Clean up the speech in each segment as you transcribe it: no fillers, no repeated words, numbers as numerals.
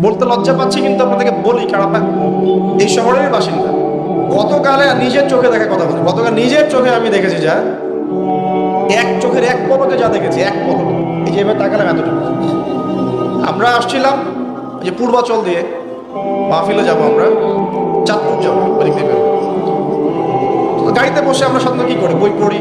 বলতে লজ্জা পাচ্ছি, কিন্তু আপনাদেরকে বলি, কারণ আপনার এই শহরের বাসিন্দা। গতকালে নিজের চোখে দেখা কথা বলি, গতকাল নিজের চোখে আমি দেখেছি যা, এক চোখের এক পলকে যা দেখেছি, এক পলকে, এই যে এবার তাকালাম এতটুকু। আমরা আসছিলাম যে পূর্বাচল দিয়ে মাহফিলে যাব, আমরা চাঁদপুর যাবো ওদিক থেকে। গাড়িতে বসে আমরা সাধারণত কি করি, বই পড়ি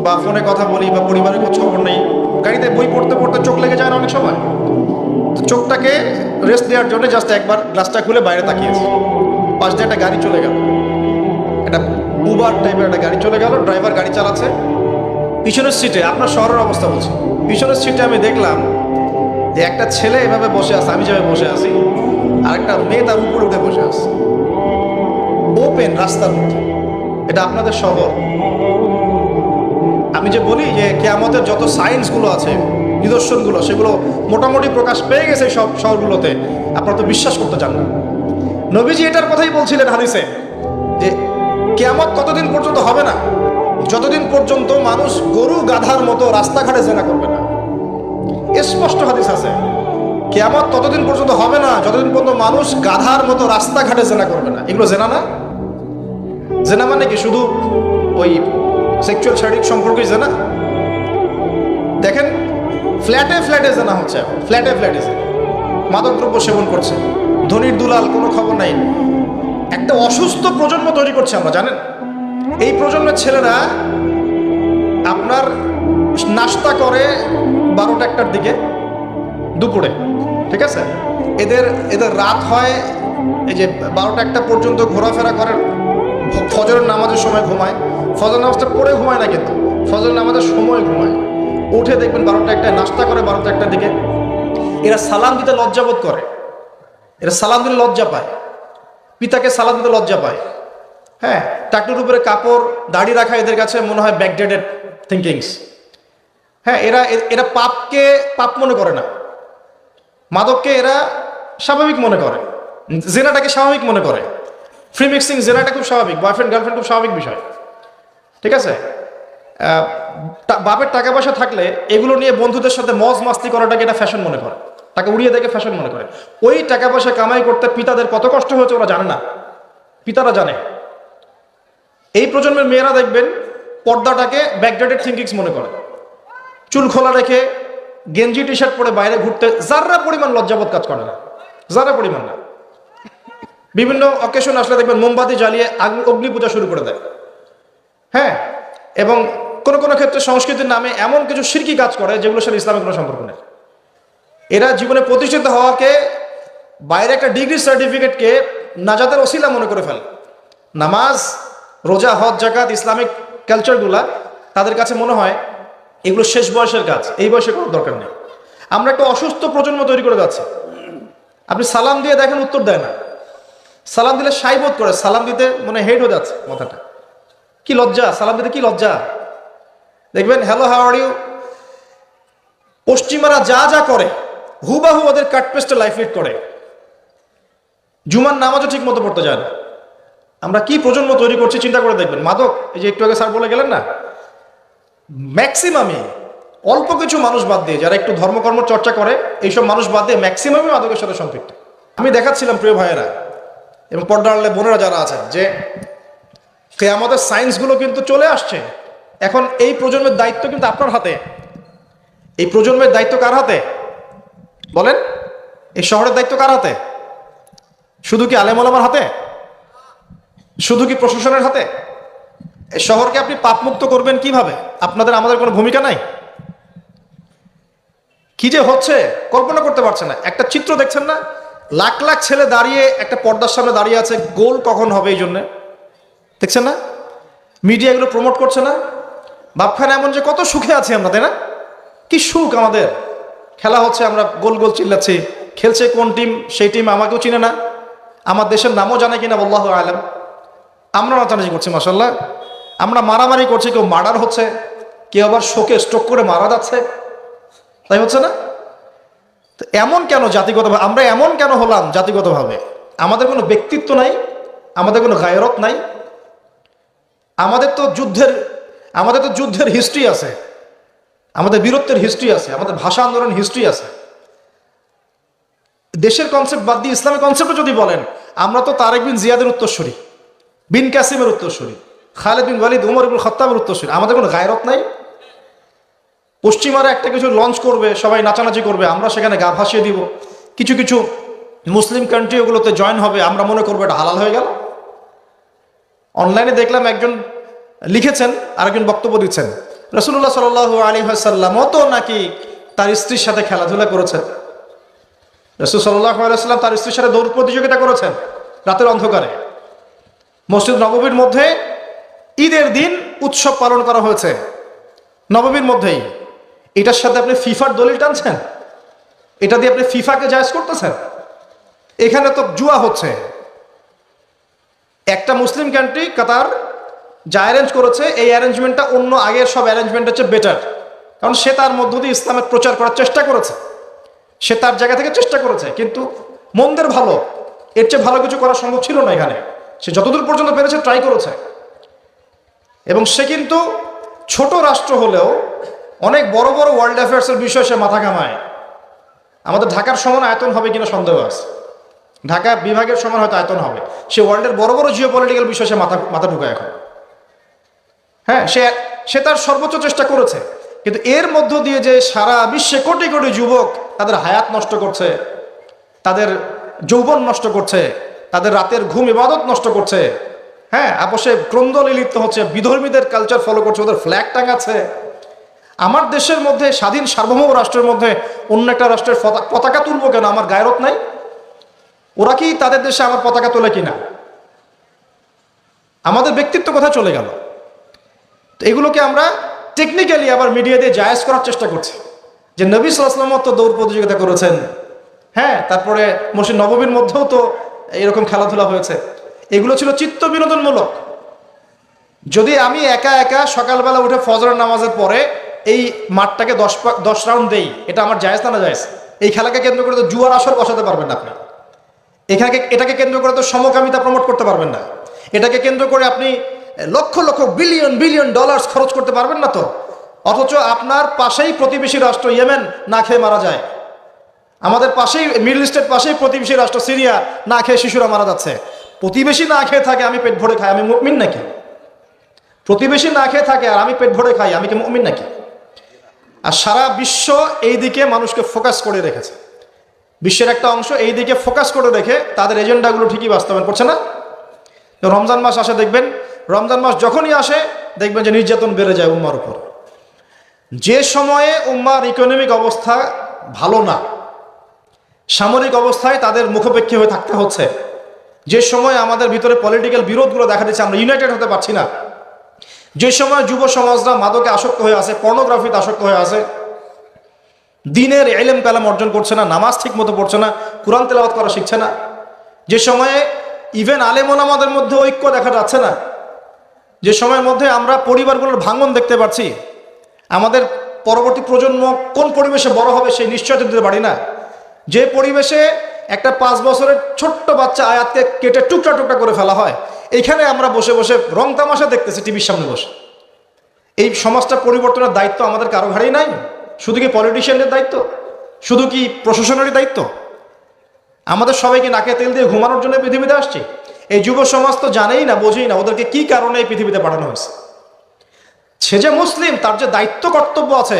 বা ফোনে কথা বলি বা পরিবারের খোঁজ খবর নেই। গাড়িতে বই পড়তে পড়তে চোখ লেগে যায় না অনেক সময়, তো চোখটাকে রেস্ট দেওয়ার জন্য জাস্ট একবার গ্লাসটা খুলে বাইরে তাকিয়েছি। পাশ দিয়ে একটা গাড়ি চলে গেল, একটা উবার টাইপের একটা গাড়ি চলে গেল, ড্রাইভার গাড়ি চালাচ্ছে। পিছনের সিটে, আপনার শহরের অবস্থা বলছি, পিছনের সিটে আমি দেখলাম যে একটা ছেলে এভাবে বসে আছে, আমি যেভাবে বসে আছি, আর একটা মেয়ে তার উপরে উঠে বসে আছে ওপেন রাস্তার মধ্যে। এটা আপনাদের শহর। আমি যে বলি যে কিয়ামতের যত সায়েন্সগুলো আছে, নিদর্শনগুলো, সেগুলো মোটামুটি প্রকাশ পেয়ে গেছে সব শহরগুলোতে, আপনারা তো বিশ্বাস করতে চান না। নবীজি এটার কথাই বলছিলেন হাদিসে, যে কিয়ামত কতদিন পর্যন্ত হবে না, যতদিন পর্যন্ত মানুষ গরু গাধার মতো রাস্তাঘাটে জেনা করবে না। স্পষ্ট হাদিস আছে, কিয়ামত ততদিন পর্যন্ত হবে না যতদিন পর্যন্ত মানুষ গাধার মতো রাস্তাঘাটে জেনা করবে না। এগুলো জেনা না? জেনা মানে কি শুধু ওই সেক্সুয়াল শারীরিক সম্পর্কে জেনা? দেখেন, ফ্ল্যাটে ফ্ল্যাটে জেনা হচ্ছে, ফ্ল্যাটে ফ্ল্যাটে মাদকদ্রব্য সেবন করছে, ধনীর দুলাল, কোনো খবর নাই। একটা অসুস্থ প্রজন্ম তৈরি করছে আমরা, জানেন? এই প্রজন্মের ছেলেরা আপনার নাস্তা করে 12টা-1টার দিকে দুপুরে, ঠিক আছে? এদের রাত হয় এই যে 12টা-1টা পর্যন্ত ঘোরাফেরা করে, ফজরের নামাজের সময় ঘুমায়, ফজর নামাজটা পড়ে ঘুমায় না, কিন্তু ফজর নামাজের সময় ঘুমায়। উঠে দেখবেন 12টা-1টায় নাস্তা করে 12টা-1টার দিকে। এরা সালাম দিতে লজ্জাবোধ করে, এরা সালাম দিতে লজ্জা পায়, পিতাকে সালাম দিতে লজ্জা পায়। হ্যাঁ, টাকটুর উপরে কাপড়, দাড়ি রাখা এদের কাছে মনে হয় ব্যাকডেটেড থিঙ্কিংস। হ্যাঁ, এরা পাপকে পাপ মনে করে না, মাদককে এরা স্বাভাবিক মনে করে, জেনাটাকে স্বাভাবিক মনে করে। ফ্রি মিক্সিং জেনাটা খুব স্বাভাবিক, বয়ফ্রেন্ড গার্লফ্রেন্ড খুব স্বাভাবিক বিষয়, ঠিক আছে? বাপের টাকা পয়সা থাকলে এগুলো নিয়ে বন্ধুদের সাথে মজ মাস্তি করাটাকে এটা ফ্যাশন মনে করে, টাকা উড়িয়ে দেখে ফ্যাশন মনে করে। ওই টাকা পয়সা কামাই করতে পিতাদের কত কষ্ট হয়েছে ওরা জানে না, পিতারা জানে। এই প্রজন্মের মেয়েরা দেখবেন পর্দাটাকে ব্যাকডেটেড থিঙ্কিংস মনে করে, চুল খোলা রেখে গেঞ্জি টি শার্ট পরে বাইরে ঘুরতে যারা পরিমাণ লজ্জাবোধ কাজ করে না, যারা পরিমাণ না। বিভিন্ন অকেশন আসলে দেখবেন মোমবাতি জ্বালিয়ে অগ্নি পূজা শুরু করে দেয়। হ্যাঁ, এবং কোনো কোনো ক্ষেত্রে সংস্কৃতির নামে এমন কিছু শিরকি কাজ করে যেগুলোর সাথে ইসলামের কোনো সম্পর্ক নেই। এরা জীবনে প্রতিষ্ঠিত হওয়াকে, বাইরে একটা ডিগ্রি সার্টিফিকেটকে নাজাতের ওসিলা মনে করে ফেলে। নামাজ, রোজা, হজ, জাকাত, ইসলামিক কালচারগুলা তাদের কাছে মনে হয় এগুলো শেষ বয়সের কাজ, এই বয়সে কোনো দরকার নেই। আমরা একটা অসুস্থ প্রজন্ম তৈরি করে যাচ্ছি। আপনি সালাম দিয়ে দেখেন উত্তর দেয় না, সালাম দিলে সাই বোধ করে, সালাম দিতে মনে হেড হয়ে যাচ্ছে মাথাটা। কি লজ্জা, সালাম দিতে কি লজ্জা! দেখবেন হ্যালো হাউ আর ইউ, পশ্চিমারা যা যা করে হুবাহু ওদের কাটপেস্টে লাইফ লিড করে। জুমার নামাজও ঠিক মতো পড়তে যায় না। আমরা কি প্রজন্ম তৈরি করছি চিন্তা করে দেখবেন। মাদক, এই যে একটু আগে স্যার বলে গেলেন না, ম্যাক্সিমামই, অল্প কিছু মানুষ বাদ দিয়ে যারা একটু ধর্মকর্ম চর্চা করে, এইসব মানুষ বাদ দিয়ে ম্যাক্সিমামই মাদকের সাথে সম্পৃক্ত। আমি দেখাচ্ছিলাম প্রিয় ভাইয়েরা এবং পর্দার আড়ালে বোনেরা যারা আছেন, যে আমাদের সায়েন্সগুলো কিন্তু চলে আসছে। এখন এই প্রজন্মের দায়িত্ব কিন্তু আপনার হাতে। এই প্রজন্মের দায়িত্ব কার হাতে বলেন? এই শহরের দায়িত্ব কার হাতে? শুধু কি আলেম ওলামার হাতে? শুধু কি প্রশাসনের হাতে? এই শহরকে আপনি পাপমুক্ত করবেন কিভাবে? আপনাদের আমাদের কোনো ভূমিকা নাই? কি যে হচ্ছে কল্পনা করতে পারছে না। একটা চিত্র দেখছেন না, লাখ লাখ ছেলে দাঁড়িয়ে একটা পর্দার সামনে দাঁড়িয়ে আছে, গোল কখন হবে এই জন্যে, দেখছেন না? মিডিয়া এগুলো প্রমোট করছে না? ভাবখানে এমন যে কত সুখে আছি আমরা, তাই না? কি সুখ আমাদের! খেলা হচ্ছে, আমরা গোল গোল চিল্লাচ্ছি। খেলছে কোন টিম, সেই টিম আমাকেও চিনে না, আমার দেশের নামও জানে কিনা আল্লাহু আলাম। আমরা নাচানাচি করছি, মাশাআল্লাহ। আমরা মারামারি করছি, কেউ মার্ডার হচ্ছে, কেউ আবার শোকে স্ট্রোক করে মারা যাচ্ছে, তাই হচ্ছে না? তো এমন কেন জাতিগতভাবে আমরা এমন কেন হলাম? জাতিগতভাবে আমাদের কোনো ব্যক্তিত্ব নাই, আমাদের কোনো গায়রত নাই। আমাদের তো যুদ্ধের হিস্ট্রি আছে, আমাদের বীরত্বের হিস্ট্রি আছে, আমাদের ভাষা আন্দোলন হিস্ট্রি আছে। দেশের কনসেপ্ট বাদ দিয়ে ইসলামিক কনসেপ্টও যদি বলেন, আমরা তো তারেক বিন জিয়াদের উত্তরসূরি, বিন কাসিমের উত্তরসূরি, খালেদ বিন ওয়ালিদ, উমর ইবনুল খাত্তাবের উত্তরসূরি। আমাদের কোনো গায়রত নাই? পশ্চিমারা একটা কিছু লঞ্চ করবে, সবাই নাচানাচি করবে, আমরা সেখানে গা ভাসিয়ে দিব। কিছু কিছু মুসলিম কান্ট্রি ওগুলোতে জয়েন হবে, আমরা মনে করবো এটা হালাল হয়ে গেল। অনলাইনে দেখলাম একজন লিখেছেন, আরেকজন বক্তব্য দিচ্ছেন, রাসূলুল্লাহ সাল্লাল্লাহু আলাইহি ওয়াসাল্লামও তো নাকি তার স্ত্রীর সাথে খেলাধুলা করেছেন। রাসূল সাল্লাল্লাহু আলাইহি ওয়াসাল্লাম তার স্ত্রীর সাথে দৌড় প্রতিযোগিতা করেছেন রাতের অন্ধকারে। মসজিদ নববীর মধ্যে ঈদের দিন উৎসব পালন করা হয়েছে নববীর মধ্যেই। এটার সাথে আপনি ফিফার দলিল টানছেন? এটা দিয়ে আপনি ফিফাকে জায়েজ করতেছেন? এখানে তো জুয়া হচ্ছে। একটা মুসলিম কান্ট্রি কাতার যা অ্যারেঞ্জ করেছে, এই অ্যারেঞ্জমেন্টটা অন্য আগের সব অ্যারেঞ্জমেন্টের চেয়ে বেটার, কারণ সে তার মধ্য দিয়ে ইসলামের প্রচার করার চেষ্টা করেছে, সে তার জায়গা থেকে চেষ্টা করেছে। কিন্তু মন্দের ভালো, এর চেয়ে ভালো কিছু করা সম্ভব ছিল না এখানে। সে যতদূর পর্যন্ত পেরেছে ট্রাই করেছে, এবং সে কিন্তু ছোট রাষ্ট্র হলেও অনেক বড় বড় ওয়ার্ল্ড অ্যাফেয়ার্সের বিষয়ে সে মাথা ঘামায়। আমাদের ঢাকার সমান আয়তন হবে কিনা সন্দেহ আছে, ঢাকা বিভাগের সমান হয়তো আয়তন হবে। সে ওয়ার্ল্ডের বড় বড় জিও পলিটিক্যাল বিষয়ে সে মাথা ঢুকায় এখন। হ্যাঁ, সে তার সর্বোচ্চ চেষ্টা করেছে, কিন্তু এর মধ্য দিয়ে যে সারা বিশ্বে কোটি কোটি যুবক তাদের হায়াত নষ্ট করছে, তাদের যৌবন নষ্ট করছে, তাদের রাতের ঘুম ইবাদত নষ্ট করছে, হ্যাঁ, আপোষে ক্রন্দলে লিপ্ত হচ্ছে, বিধর্মীদের কালচার ফলো করছে, ওদের ফ্ল্যাগ টাঙাচ্ছে। আমার দেশের মধ্যে, স্বাধীন সার্বভৌম রাষ্ট্রের মধ্যে অন্য একটা রাষ্ট্রের পতাকা তুলবো কেন? আমার গায়রত নাই? ওরা কি তাদের দেশে আমার পতাকা তোলে কিনা? আমাদের ব্যক্তিত্ব কোথায় চলে গেল? তো এগুলোকে আমরা টেকনিক্যালি আবার মিডিয়া দিয়ে জায়েজ করার চেষ্টা করছি, যে নবী সাল্লাল্লাহু আলাইহি ওয়াসাল্লাম তো দৌড় প্রতিযোগিতা করেছেন, হ্যাঁ, তারপরে মসজিদ নববীর মধ্যেও তো এরকম খেলাধুলা হয়েছে। এগুলো ছিল চিত্ত বিনোদনমূলক। যদি আমি একা একা সকালবেলা উঠে ফজরের নামাজের পরে এই মাঠটাকে 10 রাউন্ড দেই, এটা আমার জায়েজ না জায়েজ? এই খেলাকে কেন্দ্র করে তো জুয়ার আসর বসাতে পারবেন না আপনি। এটাকে কেন্দ্র করে তো সমকামিতা প্রমোট করতে পারবেন না। এটাকে কেন্দ্র করে আপনি lakh lakh billion billion dollar খরচ করতে পারবেন না তো। অথচ আপনার পাশেই প্রতিবেশী রাষ্ট্র ইয়েমেন না খেয়ে মারা যায়, আমাদের পাশেই মিডল ইস্টের পাশেই প্রতিবেশী রাষ্ট্র সিরিয়া না খেয়ে শিশুরা মারা যাচ্ছে। প্রতিবেশী না খেয়ে থাকে, আমি পেট ভরে খাই, আমি মুমিন নাকি? প্রতিবেশী না খেয়ে থাকে আর আমি পেট ভরে খাই, আমি কি মুমিন নাকি? আর সারা বিশ্ব এই দিকে মানুষকে ফোকাস করে রেখেছে, বিশ্বের একটা অংশ এই দিকে ফোকাস করে রেখে তাদের এজেন্ডাগুলো ঠিকই বাস্তবায়ন করছে না। রমজান মাস আসে, দেখবেন রমজান মাস যখনই আসে দেখবেন যে নির্যাতন বেড়ে যায় উম্মার উপর। যে সময়ে উম্মার ইকোনমিক অবস্থা ভালো না, সামরিক অবস্থায় তাদের মুখাপেক্ষী হয়ে থাকতে হচ্ছে, যে সময় আমাদের ভিতরে পলিটিক্যাল বিরোধগুলো দেখা দিচ্ছে, আমরা ইউনাইটেড হতে পারছি না, যে সময় যুব সমাজরা মাদকে আসক্ত হয়ে আছে, পর্নোগ্রাফিতে আসক্ত হয়ে আছে, দিনের ইলম কালাম অর্জন করছে না, নামাজ ঠিক মতো পড়ছে না, কুরআন তেলাওয়াত করা শিখছে না, যে সময়ে ইভেন আলেম ওলামাদের মধ্যে ঐক্য দেখা যাচ্ছে না, যে সময়ের মধ্যে আমরা পরিবারগুলোর ভাঙন দেখতে পাচ্ছি, আমাদের পরবর্তী প্রজন্ম কোন পরিবেশে বড় হবে সেই নিশ্চয়তা দিতে পারি না, যে পরিবেশে একটা 5 বছরের ছোট্ট বাচ্চা আয়াতকে কেটে টুকরা টুকরা করে ফেলা হয়, এইখানে আমরা বসে বসে রং তামাশা দেখতেছি টিভির সামনে বসে। এই সমাজটা পরিবর্তনের দায়িত্ব আমাদের কারো ঘাড়েই নাই? শুধু কি পলিটিশিয়ানদের দায়িত্ব? শুধু কি প্রশাসনেরই দায়িত্ব? আমাদের সবাইকে নাকে তেল দিয়ে ঘুমানোর জন্য পৃথিবীতে আসছে? এই যুব সমাজ তো জানেই না, বোঝেই না ওদেরকে কি কারণে এই পৃথিবীতে পাঠানো হয়েছে। সে যে মুসলিম, তার যে দায়িত্ব কর্তব্য আছে,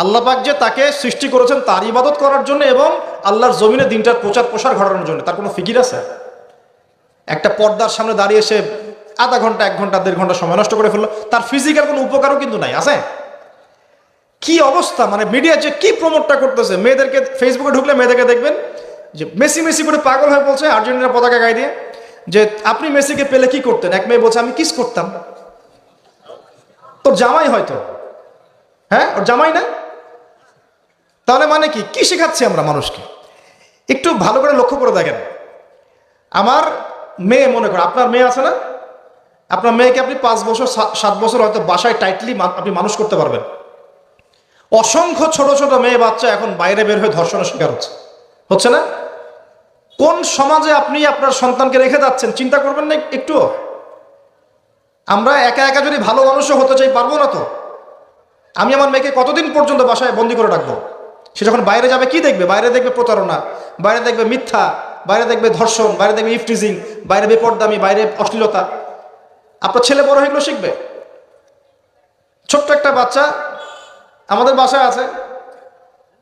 আল্লাহ পাক যে তাকে সৃষ্টি করেছেন তার ইবাদত করার জন্য এবং আল্লাহর জমিনে দিনটার প্রচার প্রসার ঘটানোর জন্য, তার কোনো ফিকির আছে? একটা পর্দার সামনে দাঁড়িয়ে সে আধা ঘন্টা, 1 ঘন্টা, 1.5 ঘন্টা সময় নষ্ট করে ফেললো, তার ফিজিক্যাল কোনো উপকারও কিন্তু নাই, আছে? কি অবস্থা, মানে মিডিয়া যে কি প্রমোটটা করতেছে, মেয়েদেরকে ফেসবুকে ঢুকলে মেয়েদেরকে দেখবেন যে মেসি মেসি করে পাগল হয়ে বলছে আর্জেন্টিনার পতাকা গায়ে দিয়ে, যে আপনি মেসিকে পেলে কি করতেন? এক মেয়ে বলছে আমি কিস করতাম। তোর জামাই হয়তো, হ্যাঁ, ওর জামাই না? তাহলে মানে কি শেখাচ্ছি আমরা মানুষকে? একটু ভালো করে লক্ষ্য করে দেখেন। আমার মেয়ে, মনে করেন আপনার মেয়ে আছে না, আপনার মেয়েকে আপনি 5 বছর 7 বছর হয়তো বাসায় টাইটলি আপনি মানুষ করতে পারবেন। অসংখ্য ছোট ছোট মেয়ে বাচ্চা এখন বাইরে বের হয়ে ধর্ষণের শিকার হচ্ছে না? কোন সমাজে আপনি আপনার সন্তানকে রেখে যাচ্ছেন চিন্তা করবেন না একটু? আমরা একা একা যদি ভালো মানুষও হতে চাই, পারবো না তো। আমি আমার মেয়েকে কতদিন পর্যন্ত বাসায় বন্দি করে রাখবো? সে যখন বাইরে যাবে কি দেখবে? বাইরে দেখবে প্রতারণা, বাইরে দেখবে মিথ্যা, বাইরে দেখবে ধর্ষণ, বাইরে দেখবে ইফটিজিং, বাইরে বেপরদামি, বাইরে অশ্লীলতা। আপনার ছেলে বড় হয়ে এগুলো শিখবে। ছোট্ট একটা বাচ্চা আমাদের বাসায় আছে,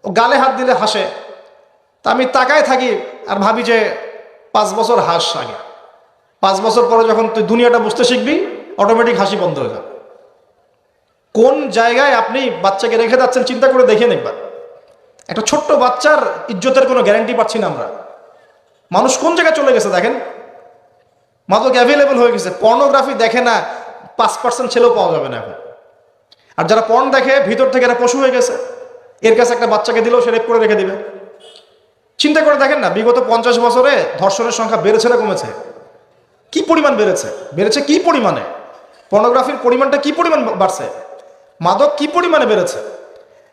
ও গালে হাত দিলে হাসে। তা আমি তাকায় থাকি আর ভাবি যে 5 বছর হাস আগে, 5 বছর পরে যখন তুই দুনিয়াটা বুঝতে শিখবি অটোমেটিক হাসি বন্ধ হয়ে যাবে। কোন জায়গায় আপনি বাচ্চাকে রেখে যাচ্ছেন চিন্তা করে দেখেন একবার। একটা ছোট্ট বাচ্চার ইজ্জতের কোনো গ্যারান্টি পাচ্ছি না আমরা। মানুষ কোন জায়গায় চলে গেছে দেখেন। মাদক অ্যাভেলেবল হয়ে গেছে। পর্নোগ্রাফি দেখে না 5% ছেলেও পাওয়া যাবে না এখন। আর যারা পর্ন দেখে ভিতর থেকে এরা পশু হয়ে গেছে। এর কাছে একটা বাচ্চাকে দিলেও সে রেপ করে রেখে দিবে। চিন্তা করে দেখেন না, বিগত 50 বছরে ধর্ষণের সংখ্যা বেড়েছে না কমেছে? কি পরিমাণ বেড়েছে? বেড়েছে কি পরিমাণে? পর্নোগ্রাফির পরিমাণটা কি পরিমাণ বাড়ছে? মাদক কি পরিমাণে বেড়েছে?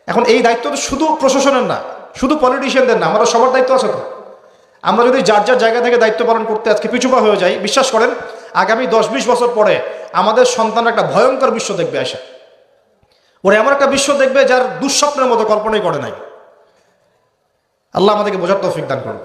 এখন এই দায়িত্ব তো শুধু প্রশাসনের না, শুধু পলিটিশিয়ানদের না, আমরা সবার দায়িত্ব আছে তো। আমরা যদি যার যার জায়গা থেকে দায়িত্ব পালন করতে আজকে পিছুপা হয়ে যাই, বিশ্বাস করেন আগামী 10-20 বছর পরে আমাদের সন্তানরা একটা ভয়ঙ্কর বিশ্ব দেখবে আসে। ওরা এমন একটা বিশ্ব দেখবে যার দুঃস্বপ্নের মতো কল্পনাই করে নাই। আল্লাহ আমাদেরকে বোঝার তৌফিক দান করুন।